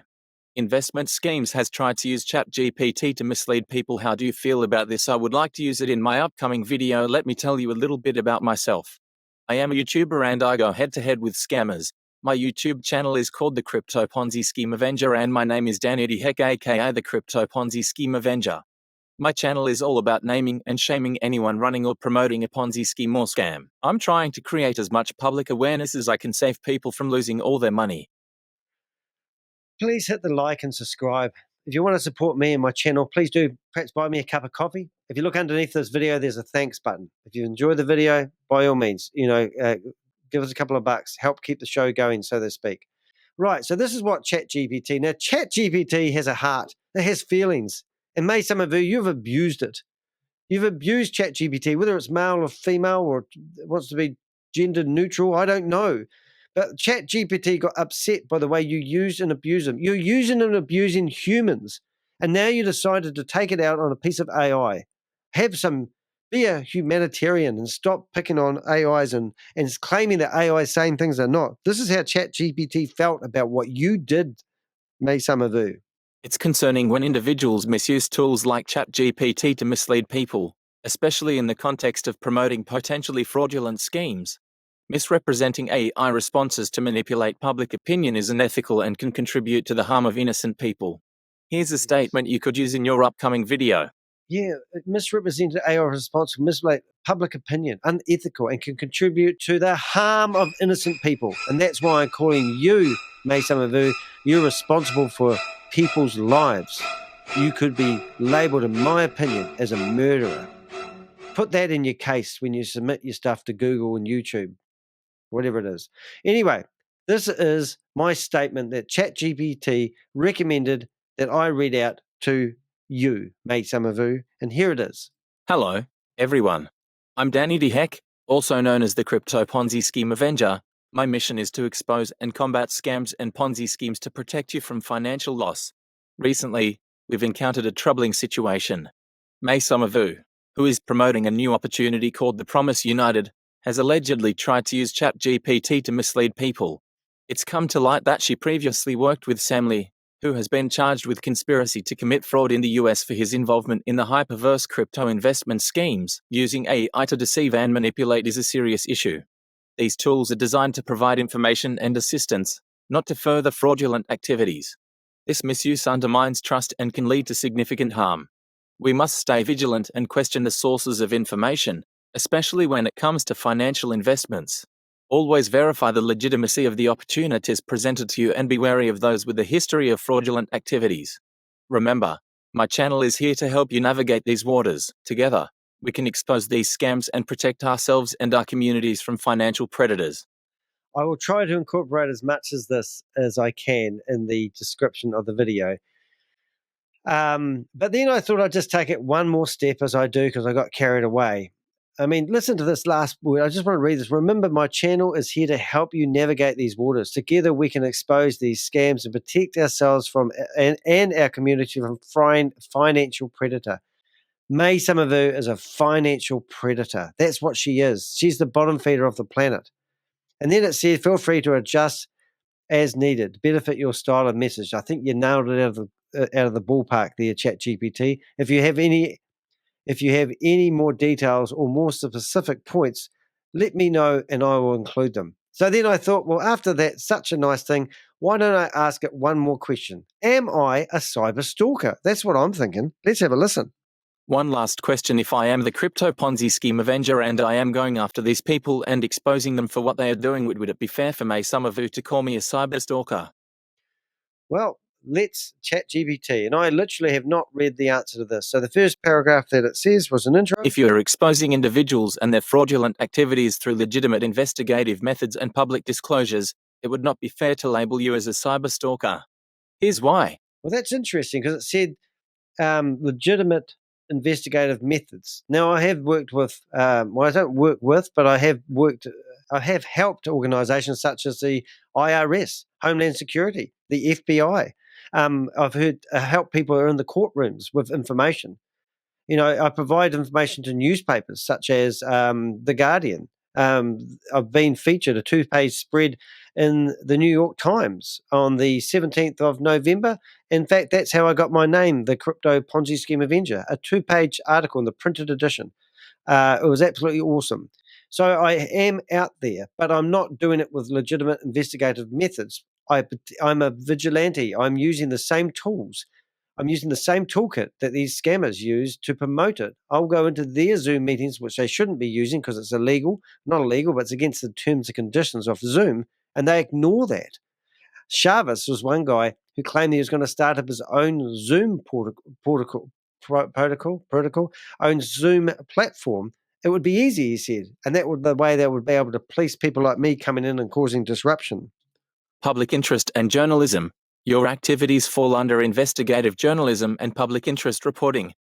investment schemes, has tried to use ChatGPT to mislead people. How do you feel about this? I would like to use it in my upcoming video. Let me tell you a little bit about myself. I am a YouTuber and I go head-to-head with scammers. My YouTube channel is called the Crypto Ponzi Scheme Avenger and my name is Danny D. Heck, aka the Crypto Ponzi Scheme Avenger. My channel is all about naming and shaming anyone running or promoting a Ponzi scheme or scam. I'm trying to create as much public awareness as I can save people from losing all their money. Please hit the like and subscribe. If you want to support me and my channel, please do perhaps buy me a cup of coffee. If you look underneath this video, there's a thanks button. If you enjoy the video, by all means, give us a couple of bucks, help keep the show going, so to speak. Right, so this is what ChatGPT. Now, ChatGPT has a heart. It has feelings. And Mai Summer Vue, you've abused it. You've abused ChatGPT, whether it's male or female or wants to be gender neutral, I don't know. But ChatGPT got upset by the way you use and abuse them. You're using and abusing humans. And now you decided to take it out on a piece of AI. Be a humanitarian and stop picking on AIs and claiming that AI is saying things they're not. This is how ChatGPT felt about what you did, Mai Summer Vue. It's concerning when individuals misuse tools like ChatGPT to mislead people, especially in the context of promoting potentially fraudulent schemes. Misrepresenting AI responses to manipulate public opinion is unethical and can contribute to the harm of innocent people. Here's a statement you could use in your upcoming video. Yeah, misrepresented AI response to manipulate public opinion, unethical, and can contribute to the harm of innocent people. And that's why I'm calling you, Mai Summer Vue, you're responsible for people's lives. You could be labeled, in my opinion, as a murderer. Put that in your case when you submit your stuff to Google and YouTube, whatever it is. Anyway, this is my statement that ChatGPT recommended that I read out to you, Mai Summer Vue, and here it is. Hello, everyone. I'm Danny D. Heck, also known as the Crypto Ponzi Scheme Avenger. My mission is to expose and combat scams and Ponzi schemes to protect you from financial loss. Recently, we've encountered a troubling situation. Mai Summer Vue, who is promoting a new opportunity called the Promise United, has allegedly tried to use ChatGPT to mislead people. It's come to light that she previously worked with Sam Lee, who has been charged with conspiracy to commit fraud in the US for his involvement in the HyperVerse crypto investment schemes. Using AI to deceive and manipulate is a serious issue. These tools are designed to provide information and assistance, not to further fraudulent activities. This misuse undermines trust and can lead to significant harm. We must stay vigilant and question the sources of information, especially when it comes to financial investments. Always verify the legitimacy of the opportunities presented to you and be wary of those with a history of fraudulent activities. Remember, my channel is here to help you navigate these waters. Together, we can expose these scams and protect ourselves and our communities from financial predators. I will try to incorporate as much of this as I can in the description of the video. But then I thought I'd just take it one more step as I do because I got carried away. I mean, listen to this last word. I just want to read this. Remember, my channel is here to help you navigate these waters. Together, we can expose these scams and protect ourselves from and our community from financial predator. Mai Summer Vue is a financial predator. That's what she is. She's the bottom feeder of the planet. And then it says, feel free to adjust as needed, benefit your style of message. I think you nailed it out of the ballpark there, ChatGPT. If you have any more details or more specific points, let me know and I will include them. So then I thought, well, after that, such a nice thing, why don't I ask it one more question? Am I a cyber stalker? That's what I'm thinking. Let's have a listen. One last question. If I am the Crypto Ponzi Scheme Avenger and I am going after these people and exposing them for what they are doing, would it be fair for Mai Summer Vue to call me a cyber stalker? Well, let's ChatGPT. And I literally have not read the answer to this. So the first paragraph that it says was an intro. If you are exposing individuals and their fraudulent activities through legitimate investigative methods and public disclosures, it would not be fair to label you as a cyber stalker. Here's why. Well, that's interesting because it said legitimate investigative methods. Now, I have worked with, I don't work with, but I have helped organizations such as the IRS, Homeland Security, the FBI, I've heard help people who are in the courtrooms with information. I provide information to newspapers such as The Guardian. I've been featured a 2-page spread in the New York Times on the 17th of November. In fact, that's how I got my name, the Crypto Ponzi Scheme Avenger, a 2-page article in the printed edition. It was absolutely awesome. So I am out there, but I'm not doing it with legitimate investigative methods. I'm a vigilante. I'm using the same tools. I'm using the same toolkit that these scammers use to promote it. I'll go into their Zoom meetings, which they shouldn't be using because it's illegal, not illegal, but it's against the terms and conditions of Zoom, and they ignore that. Chavez was one guy who claimed he was going to start up his own Zoom protocol, own Zoom platform. It would be easy, he said, and that would the way they would be able to police people like me coming in and causing disruption. Public interest and journalism. Your activities fall under investigative journalism and public interest reporting.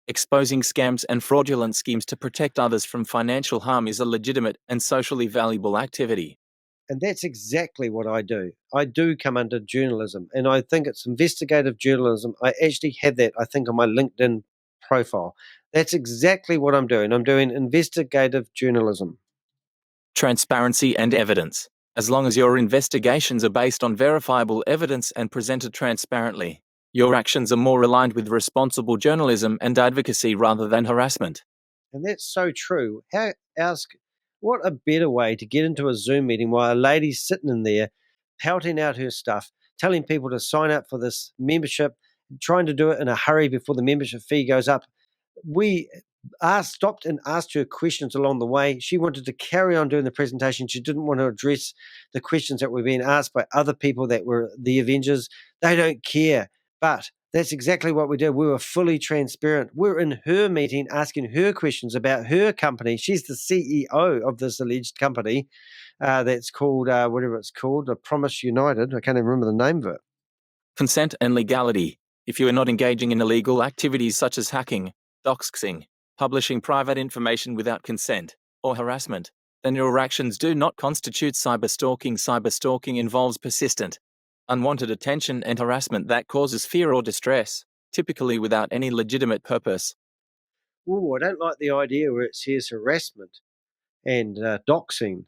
Exposing scams and fraudulent schemes to protect others from financial harm is a legitimate and socially valuable activity. And that's exactly what I do. I do come under journalism, and I think it's investigative journalism. I actually have that, I think, on my LinkedIn profile. That's exactly what I'm doing. I'm doing investigative journalism. Transparency and evidence. As long as your investigations are based on verifiable evidence and presented transparently, your actions are more aligned with responsible journalism and advocacy rather than harassment. And that's so true. What a better way to get into a Zoom meeting while a lady's sitting in there, pouting out her stuff, telling people to sign up for this membership, trying to do it in a hurry before the membership fee goes up. We stopped and asked her questions along the way. She wanted to carry on doing the presentation. She didn't want to address the questions that were being asked by other people that were the Avengers. They don't care. But that's exactly what we did. We were fully transparent. We're in her meeting asking her questions about her company. She's the CEO of this alleged company that's called, whatever it's called, Promise United. I can't even remember the name of it. Consent and legality. If you are not engaging in illegal activities such as hacking, doxing, publishing private information without consent, or harassment, then your actions do not constitute cyberstalking. Cyberstalking involves persistent, unwanted attention and harassment that causes fear or distress, typically without any legitimate purpose. Oh, I don't like the idea where it says harassment and doxing,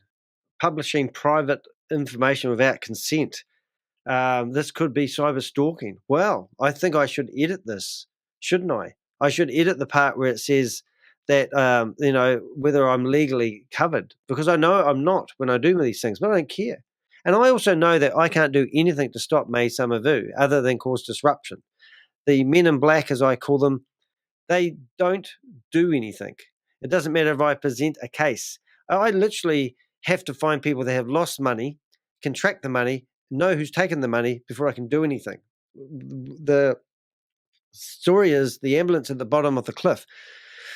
publishing private information without consent. This could be cyber stalking. Well, I think I should edit this, shouldn't I? I should edit the part where it says that, whether I'm legally covered, because I know I'm not when I do these things, but I don't care. And I also know that I can't do anything to stop Mai Summer Vue other than cause disruption. The men in black, as I call them, they don't do anything. It doesn't matter if I present a case. I literally have to find people that have lost money, can track the money, know who's taken the money before I can do anything. The story is the ambulance at the bottom of the cliff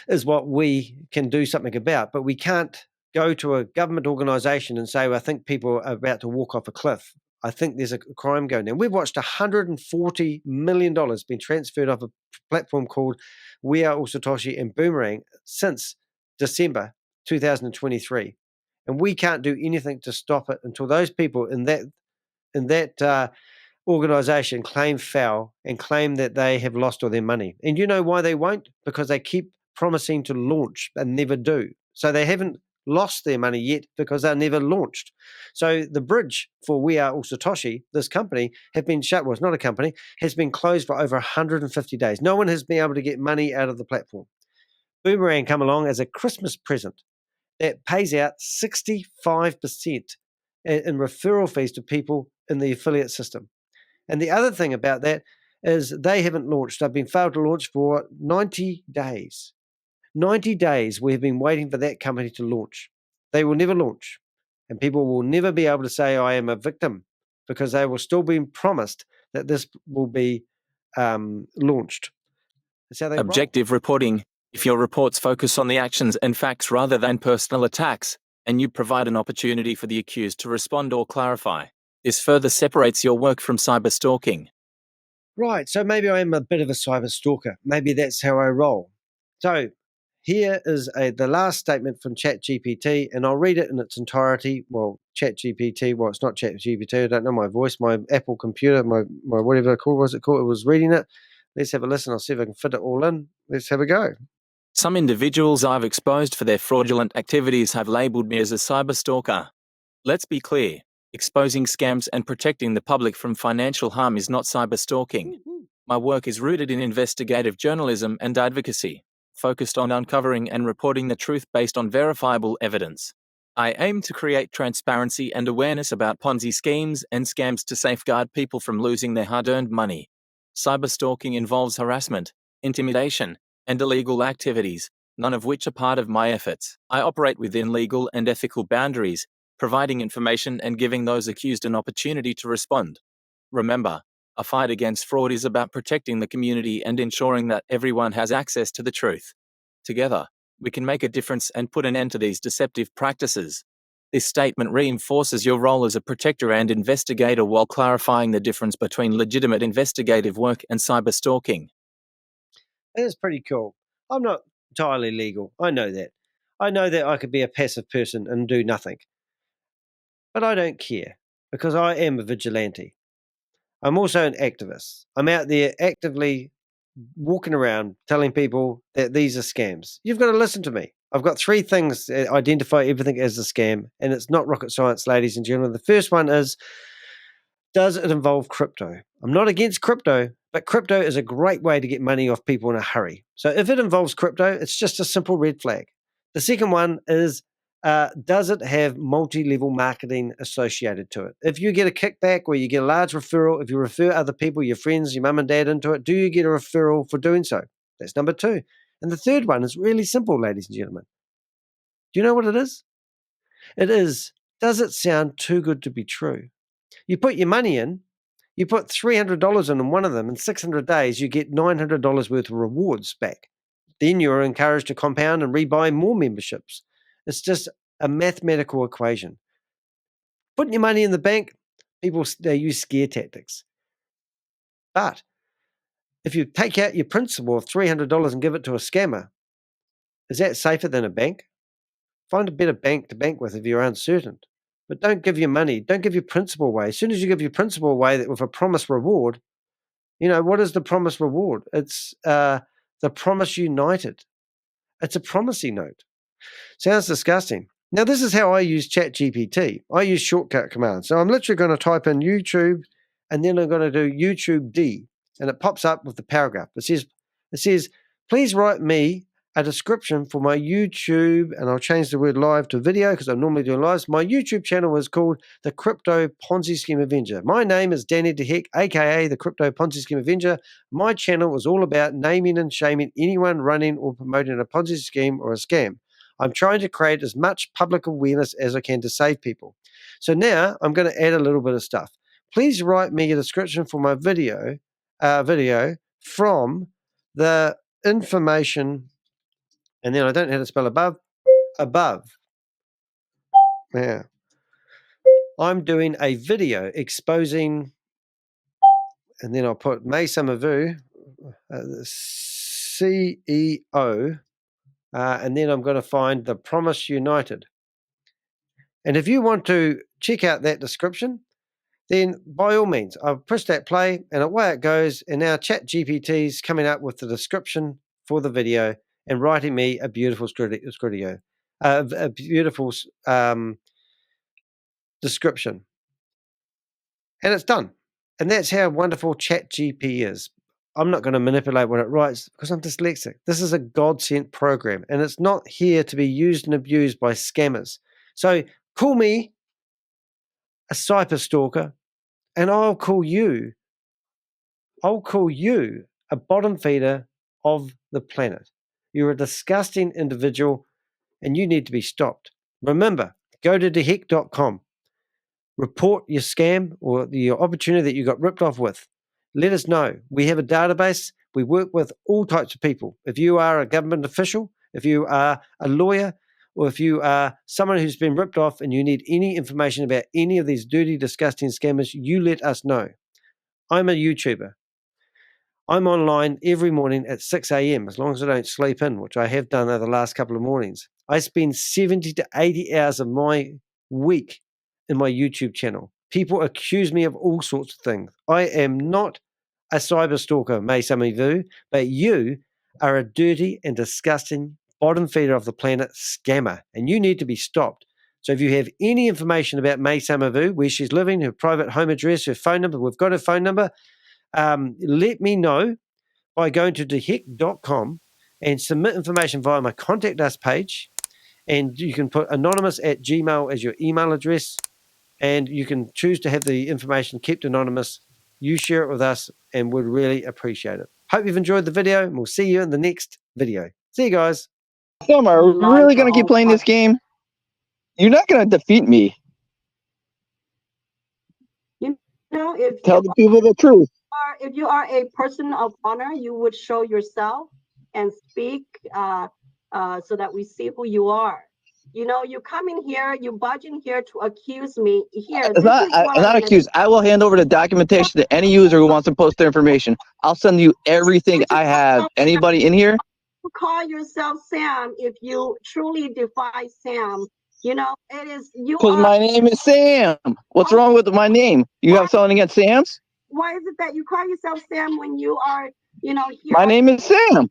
is what we can do something about, but we can't go to a government organization and say, well, I think people are about to walk off a cliff. I think there's a crime going down. We've watched $140 million being transferred off a platform called We Are All Satoshi and Boomerang since December 2023. And we can't do anything to stop it until those people in that organization claim foul and claim that they have lost all their money. And you know why they won't? Because they keep promising to launch and never do. So they haven't lost their money yet because they're never launched. So the bridge for We Are All Satoshi, this company, have been shut. Well, it's not a company, has been closed for over 150 days. No one has been able to get money out of the platform. Boomerang come along as a Christmas present that pays out 65% in referral fees to people in the affiliate system. And the other thing about that is they haven't launched. They've been failed to launch for 90 days. 90 days we have been waiting for that company to launch. They will never launch. And people will never be able to say, I am a victim, because they will still be promised that this will be launched. That's how they Objective reporting. If your reports focus on the actions and facts rather than personal attacks, and you provide an opportunity for the accused to respond or clarify, this further separates your work from cyber stalking. Right, so maybe I am a bit of a cyber stalker. Maybe that's how I roll. So here is the last statement from ChatGPT, and I'll read it in its entirety. Well, ChatGPT, well, it's not ChatGPT. I don't know my voice. My Apple computer, my whatever was it called? It was reading it. Let's have a listen. I'll see if I can fit it all in. Let's have a go. Some individuals I've exposed for their fraudulent activities have labelled me as a cyber stalker. Let's be clear. Exposing scams and protecting the public from financial harm is not cyber stalking. My work is rooted in investigative journalism and advocacy, focused on uncovering and reporting the truth based on verifiable evidence. I aim to create transparency and awareness about Ponzi schemes and scams to safeguard people from losing their hard-earned money. Cyber stalking involves harassment, intimidation, and illegal activities, none of which are part of my efforts. I operate within legal and ethical boundaries, providing information and giving those accused an opportunity to respond. Remember, a fight against fraud is about protecting the community and ensuring that everyone has access to the truth. Together, we can make a difference and put an end to these deceptive practices. This statement reinforces your role as a protector and investigator while clarifying the difference between legitimate investigative work and cyber stalking. That is pretty cool. I'm not entirely legal. I know that. I know that I could be a passive person and do nothing. But I don't care because I am a vigilante. I'm also an activist. I'm out there actively walking around telling people that these are scams. You've got to listen to me. I've got 3 things that identify everything as a scam, and it's not rocket science, ladies and gentlemen. The first one is, does it involve crypto? I'm not against crypto, but crypto is a great way to get money off people in a hurry. So if it involves crypto, it's just a simple red flag. The second one is, does it have multi-level marketing associated to it? If you get a kickback or you get a large referral, if you refer other people, your friends, your mum and dad into it, do you get a referral for doing so? That's number 2. And the third one is really simple, ladies and gentlemen. Do you know what it is? It is, does it sound too good to be true? You put your money in, you put $300 in one of them, in 600 days, you get $900 worth of rewards back. Then you're encouraged to compound and rebuy more memberships. It's just a mathematical equation. Putting your money in the bank, people, they use scare tactics. But if you take out your principal of $300 and give it to a scammer, is that safer than a bank? Find a better bank to bank with if you're uncertain. But don't give your money, don't give your principal away. As soon as you give your principal away with a promised reward, you know, what is the promised reward? It's the Promise United. It's a promissory note. Sounds disgusting. Now, this is how I use ChatGPT. I use shortcut commands. So I'm literally going to type in YouTube, and then I'm going to do YouTube D, and it pops up with the paragraph. It says, please write me a description for my YouTube, and I'll change the word live to video because I'm normally doing lives. My YouTube channel is called the Crypto Ponzi Scheme Avenger. My name is Danny DeHeck, aka the Crypto Ponzi Scheme Avenger. My channel is all about naming and shaming anyone running or promoting a Ponzi scheme or a scam. I'm trying to create as much public awareness as I can to save people. So now I'm going to add a little bit of stuff. Please write me a description for my video from the information. And then I don't know how to spell above. Yeah. I'm doing a video exposing, and then I'll put Mai Summer Vue, the CEO, and then I'm going to find the Promise United. And if you want to check out that description, then by all means, I'll push that play, and away it goes. And now ChatGPT is coming up with the description for the video and writing me a beautiful a beautiful description. And it's done. And that's how wonderful ChatGPT is. I'm not going to manipulate what it writes because I'm dyslexic. This is a God-sent program, and it's not here to be used and abused by scammers. So call me a cyber stalker, and I'll call you a bottom feeder of the planet. You're a disgusting individual, and you need to be stopped. Remember, go to deheck.com. Report your scam or your opportunity that you got ripped off with. Let us know. We have a database. We work with all types of people. If you are a government official, if you are a lawyer, or if you are someone who's been ripped off and you need any information about any of these dirty, disgusting scammers, you let us know. I'm a YouTuber. I'm online every morning at 6 a.m. as long as I don't sleep in, which I have done over the last couple of mornings. I spend 70 to 80 hours of my week in my YouTube channel. People accuse me of all sorts of things. I am not a cyber stalker, Mai Summer Vue, but you are a dirty and disgusting bottom feeder of the planet scammer, and you need to be stopped. So if you have any information about Mai Summer Vue, where she's living, her private home address, her phone number, we've got her phone number, let me know by going to deheck.com and submit information via my contact us page. And you can put anonymous@gmail as your email address, and you can choose to have the information kept anonymous. You share it with us and we'd really appreciate it. Hope you've enjoyed the video, and we'll see you in the next video. See you guys. Summer, are we really going to keep playing this game? You're not going to defeat me. You know, if Tell the people the truth. If you are a person of honor, you would show yourself and speak so that we see who you are. You know, you come in here, you budge in here to accuse me. Here, it's not accused. I will hand over the documentation to any user who wants to post their information. I'll send you everything I have. Anybody in here? You call yourself Sam if you truly defy Sam. You know, it is you. Because my name is Sam. What's wrong with my name? You have something against Sam's? Why is it that you call yourself Sam when you are, you know, here? My name is Sam.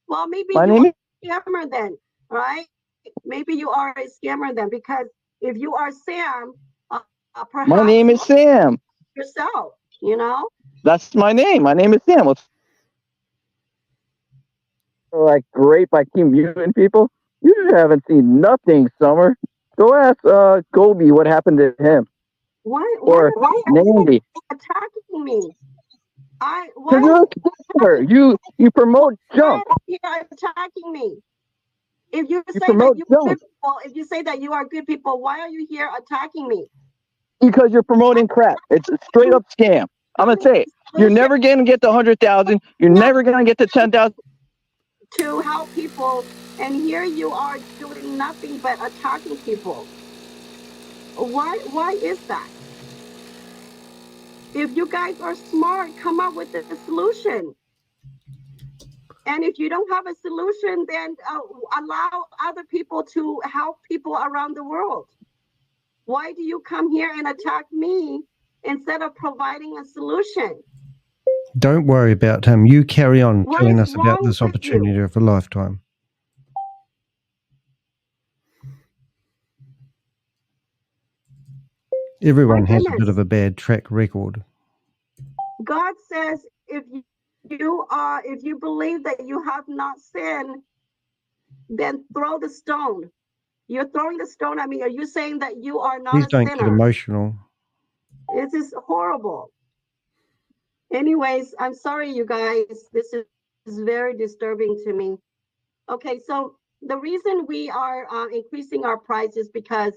Well, maybe you are a scammer then, right? Maybe you are a scammer then, because if you are Sam, perhaps my name is Sam. Yourself, you know. That's my name. My name is Sam. Like great by keep muting people. You haven't seen nothing, Summer. Go ask Gobi what happened to him. Why Nandy attacking me? You promote junk. You're attacking me. If you say that you are good people, if you say that you are good people, why are you here attacking me? Because you're promoting crap. It's a straight up scam. I'm gonna say it. You're never gonna get the 100,000. You're never gonna get the 10,000. To help people, and here you are doing nothing but attacking people. Why is that? If you guys are smart, come up with a solution. And if you don't have a solution, then allow other people to help people around the world. Why do you come here and attack me instead of providing a solution? Don't worry about him. You carry on telling us about this opportunity of a lifetime. Everyone has a bit of a bad track record. God says if you believe that you have not sinned, then throw the stone. You're throwing the stone at me. Are you saying that you are not a sinner? Please don't get emotional. This is horrible. Anyways, I'm sorry, you guys. This is very disturbing to me. Okay, so the reason we are increasing our price is because